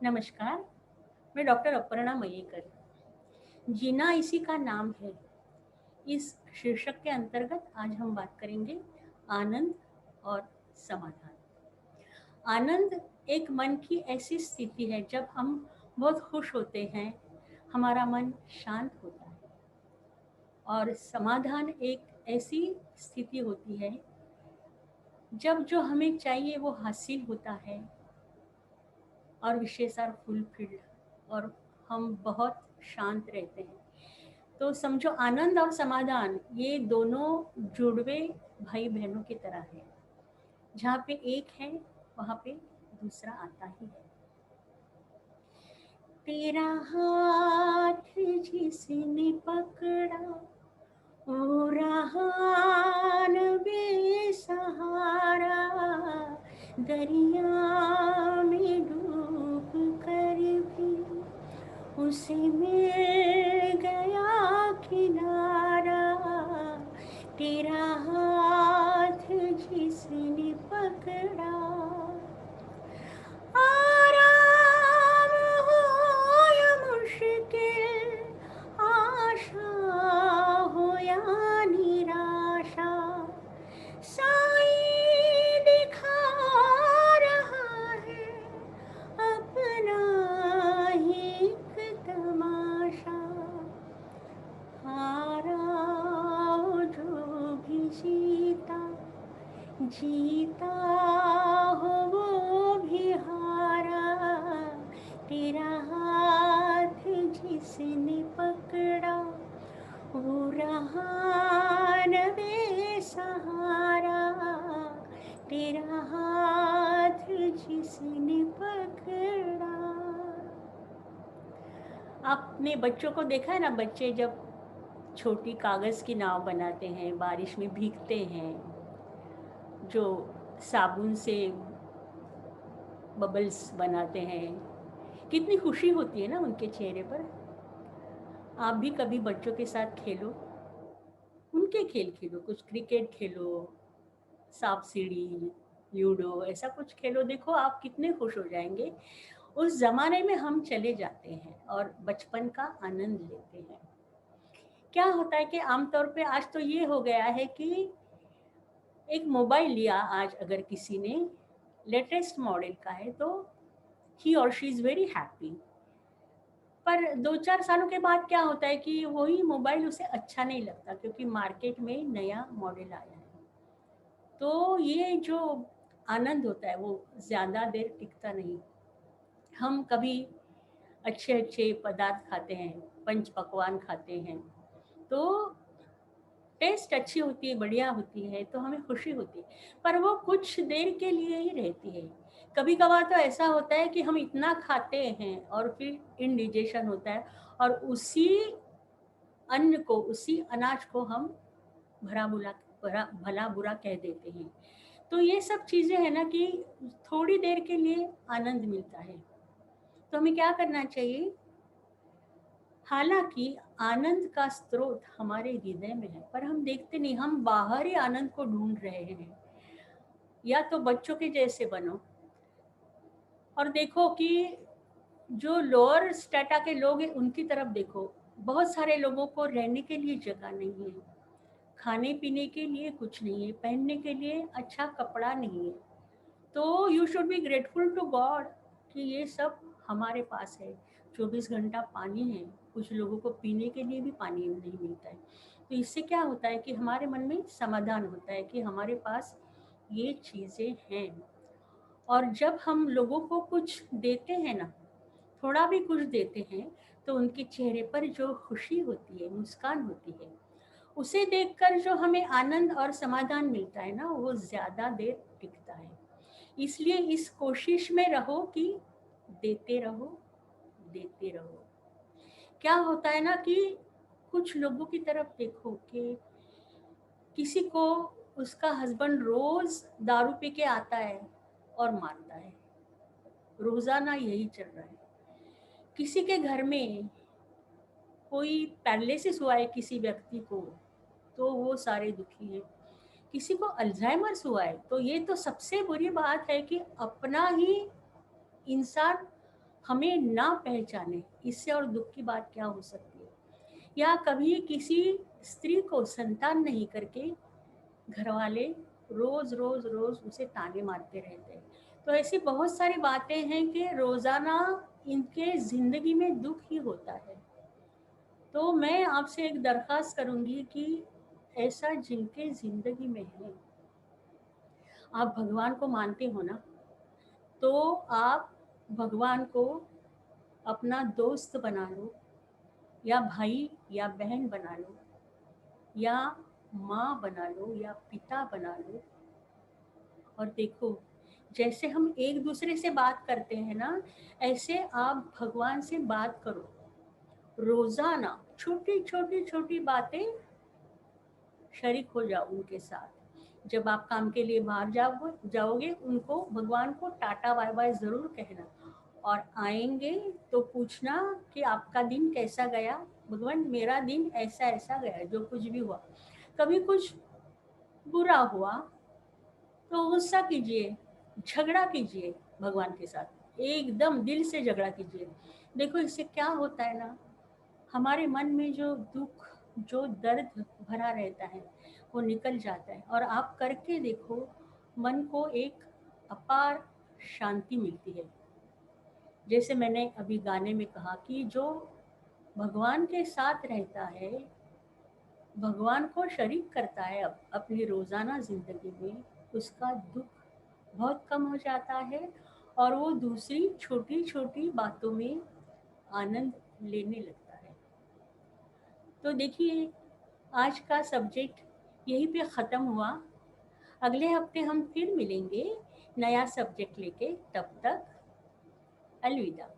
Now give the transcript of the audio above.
नमस्कार। मैं डॉक्टर अपर्णा मयेकर। जीना इसी का नाम है। इस शीर्षक के अंतर्गत आज हम बात करेंगे आनंद और समाधान। आनंद एक मन की ऐसी स्थिति है जब हम बहुत खुश होते हैं, हमारा मन शांत होता है। और समाधान एक ऐसी स्थिति होती है जब जो हमें चाहिए वो हासिल होता है और विशेष आर फुलफिल्ड, और हम बहुत शांत रहते हैं। तो समझो, आनंद और समाधान ये दोनों जुड़वे भाई बहनों की तरह है। जहाँ पे एक है वहाँ पे दूसरा आता ही है। तेरा हाथ जिसने पकड़ा वो रहा न बेसहारा, दरिया में डूब कर भी उसे मिल गया किनारा। तेरा हाथ जिसने पकड़ा, आराम हो या मुश्किल, आशा हो या निराशा, साईं दिखा रहा है अपना ही एक तमाशा। हारा हो जो भी जीता, जीता हो वो भी हारा। तेरा हाथ जिसने पकड़ा वो रहा न बेसहारा। तेरा हाथ जिसने पकड़ा। आपने बच्चों को देखा है ना, बच्चे जब छोटी कागज़ की नाव बनाते हैं, बारिश में भीगते हैं, जो साबुन से बबल्स बनाते हैं, कितनी खुशी होती है ना उनके चेहरे पर। आप भी कभी बच्चों के साथ खेलो, उनके खेल खेलो, कुछ क्रिकेट खेलो, सांप सीढ़ी, लूडो, ऐसा कुछ खेलो। देखो आप कितने खुश हो जाएंगे। उस ज़माने में हम चले जाते हैं और बचपन का आनंद लेते हैं। क्या होता है कि आमतौर पे आज तो ये हो गया है कि एक मोबाइल लिया आज अगर किसी ने, लेटेस्ट मॉडल का है, तो ही और शी इज़ वेरी हैप्पी। पर 2-4 सालों के बाद क्या होता है कि वही मोबाइल उसे अच्छा नहीं लगता, क्योंकि मार्केट में नया मॉडल आया है। तो ये जो आनंद होता है वो ज़्यादा देर टिकता नहीं। हम कभी अच्छे-अच्छे पदार्थ खाते हैं, पंच पकवान खाते हैं, तो टेस्ट अच्छी होती है, बढ़िया होती है, तो हमें खुशी होती है। पर वो कुछ देर के लिए ही रहती है। कभी-कभार तो ऐसा होता है कि हम इतना खाते हैं और फिर इंडिजेशन होता है, और उसी अन्न को, उसी अनाज को हम भला-बुरा कह देते हैं। तो ये सब चीज़ें हैं ना कि थोड़ी देर के लिए आनंद मिलता है। तो हमें क्या करना चाहिए? हालाँकि आनंद का स्रोत हमारे हृदय में है, पर हम देखते नहीं, हम बाहरी आनंद को ढूँढ रहे हैं। या तो बच्चों के जैसे बनो और देखो कि जो लोअर स्टेटा के लोग हैं उनकी तरफ देखो। बहुत सारे लोगों को रहने के लिए जगह नहीं है, खाने-पीने के लिए कुछ नहीं है, पहनने के लिए अच्छा कपड़ा नहीं है। तो you should be grateful to God कि ये सब हमारे पास है। 24 घंटा पानी है, कुछ लोगों को पीने के लिए भी पानी नहीं मिलता है। तो इससे क्या होता है कि हमारे मन में समाधान होता है कि हमारे पास ये चीज़ें हैं। और जब हम लोगों को कुछ देते हैं ना, थोड़ा भी कुछ देते हैं, तो उनके चेहरे पर जो खुशी होती है, मुस्कान होती है, उसे देखकर जो हमें आनंद और समाधान मिलता है ना, वो ज़्यादा देर टिकता है। इसलिए इस कोशिश में रहो कि देते रहो, देते रहो। क्या होता है ना कि कुछ लोगों की तरफ देखो कि किसी को उसका हस्बैंड रोज दारू पी के आता है और मारता है, रोजाना यही चल रहा है। किसी के घर में कोई पैरालिसिस हुआ है किसी व्यक्ति को, तो वो सारे दुखी हैं। किसी को अल्जाइमर्स हुआ है, तो ये तो सबसे बुरी बात है कि अपना ही इंसान हमें ना पहचाने, इससे और दुख की बात क्या हो सकती है। या कभी किसी स्त्री को संतान नहीं करके घर वाले रोज रोज रोज उसे ताने मारते रहते हैं। तो ऐसी बहुत सारी बातें हैं कि रोजाना इनके जिंदगी में दुख ही होता है। तो मैं आपसे एक दरखास्त करूंगी कि ऐसा जिनके जिंदगी में है, आप भगवान को मानते हो ना, तो आप भगवान को अपना दोस्त बना लो, या भाई या बहन बना लो, या माँ बना लो, या पिता बना लो। और देखो, जैसे हम एक दूसरे से बात करते हैं ना, ऐसे आप भगवान से बात करो। रोजाना छोटी छोटी छोटी बातें शरीक हो जाओ उनके साथ। जब आप काम के लिए बाहर जाओगे, उनको भगवान को टाटा बाय बाय जरूर कहना। और आएंगे तो पूछना कि आपका दिन कैसा गया। भगवान, मेरा दिन ऐसा ऐसा गया, जो कुछ भी हुआ। कभी कुछ बुरा हुआ तो गुस्सा कीजिए, झगड़ा कीजिए भगवान के साथ, एकदम दिल से झगड़ा कीजिए। देखो, इससे क्या होता है ना, हमारे मन में जो दुख, जो दर्द भरा रहता है, वो निकल जाता है। और आप करके देखो, मन को एक अपार शांति मिलती है। जैसे मैंने अभी गाने में कहा कि जो भगवान के साथ रहता है, भगवान को शरीक करता है अपनी रोज़ाना ज़िंदगी में, उसका दुख बहुत कम हो जाता है। और वो दूसरी छोटी छोटी बातों में आनंद लेने लगता है। तो देखिए, आज का सब्जेक्ट यहीं पे ख़त्म हुआ। अगले हफ्ते हम फिर मिलेंगे नया सब्जेक्ट लेके। तब तक अलविदा।